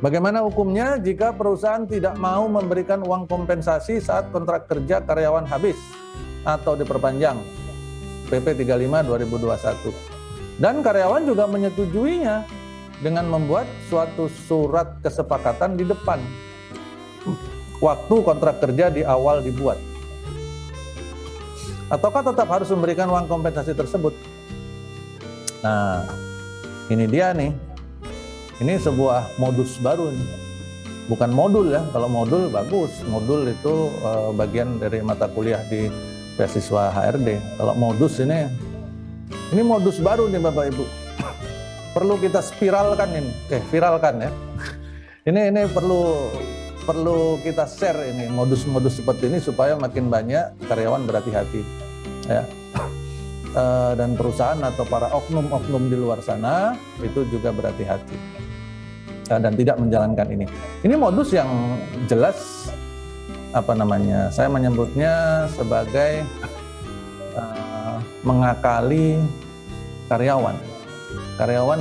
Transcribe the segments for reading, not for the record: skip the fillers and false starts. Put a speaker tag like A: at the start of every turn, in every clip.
A: Bagaimana hukumnya jika perusahaan tidak mau memberikan uang kompensasi saat kontrak kerja karyawan habis atau diperpanjang? PP 35 2021. Dan karyawan juga menyetujuinya dengan membuat suatu surat kesepakatan di depan waktu kontrak kerja di awal dibuat. Ataukah tetap harus memberikan uang kompensasi tersebut? Nah, ini dia nih. Ini sebuah modus baru nih. Bukan modul ya, kalau modul bagus. Modul itu bagian dari mata kuliah di beasiswa HRD. Kalau modus ini modus baru nih Bapak Ibu. Perlu kita spiralkan ini, viralkan ya. Ini perlu kita share ini modus-modus seperti ini supaya makin banyak karyawan berhati-hati ya. Dan perusahaan atau para oknum-oknum di luar sana itu juga berhati-hati dan tidak menjalankan ini. Ini modus yang jelas saya menyebutnya sebagai mengakali karyawan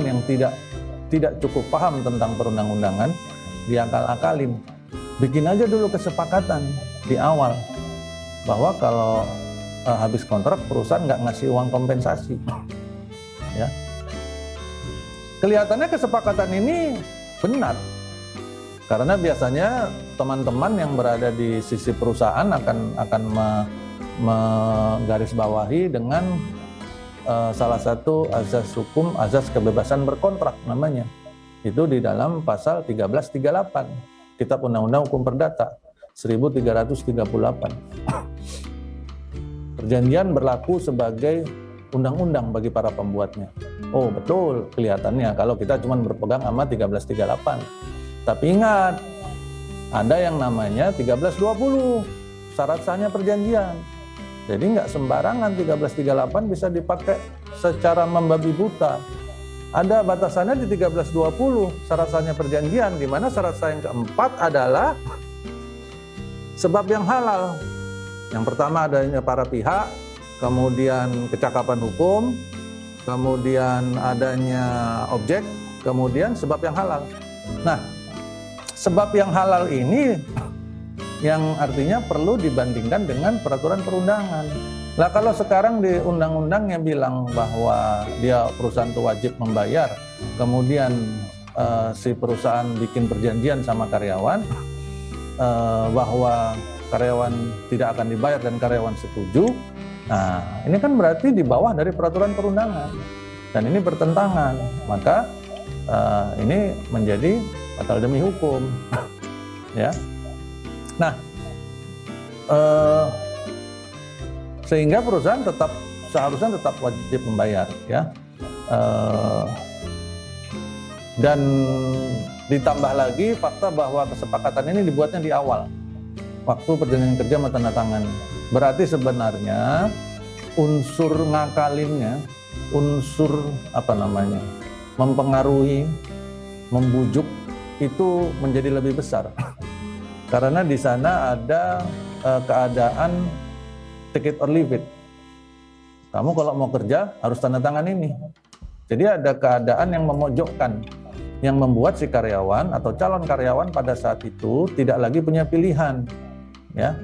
A: yang tidak cukup paham tentang perundang-undangan, diakal-akalin. Bikin aja dulu kesepakatan di awal bahwa kalau habis kontrak perusahaan nggak ngasih uang kompensasi ya. Kelihatannya kesepakatan ini benar karena biasanya teman-teman yang berada di sisi perusahaan akan menggarisbawahi dengan salah satu azas hukum, azas kebebasan berkontrak namanya. Itu di dalam pasal 1338 Kitab Undang-Undang Hukum Perdata 1338. Perjanjian berlaku sebagai undang-undang bagi para pembuatnya. Oh betul, kelihatannya kalau kita cuma berpegang sama 1338. Tapi ingat, ada yang namanya 1320, syarat sahnya perjanjian. Jadi nggak sembarangan 1338 bisa dipakai secara membabi buta. Ada batasannya di 1320, syarat sahnya perjanjian, di mana syarat sah yang keempat adalah sebab yang halal. Yang pertama adanya para pihak, kemudian kecakapan hukum, kemudian adanya objek, kemudian sebab yang halal. Nah, sebab yang halal ini yang artinya perlu dibandingkan dengan peraturan perundangan. Lah kalau sekarang di undang-undangnya bilang bahwa dia perusahaan itu wajib membayar, kemudian si perusahaan bikin perjanjian sama karyawan bahwa karyawan tidak akan dibayar dan karyawan setuju. Nah, ini kan berarti di bawah dari peraturan perundangan dan ini bertentangan. Maka ini menjadi batal demi hukum. Ya. Nah, sehingga perusahaan seharusnya tetap wajib membayar ya. Dan ditambah lagi fakta bahwa kesepakatan ini dibuatnya di awal waktu perjanjian kerja tanda tangan. Berarti sebenarnya unsur ngakalinnya, unsur mempengaruhi, membujuk itu menjadi lebih besar. Karena di sana ada keadaan take it or leave it. Kamu kalau mau kerja harus tanda tangan ini. Jadi ada keadaan yang memojokkan, yang membuat si karyawan atau calon karyawan pada saat itu tidak lagi punya pilihan. Ya.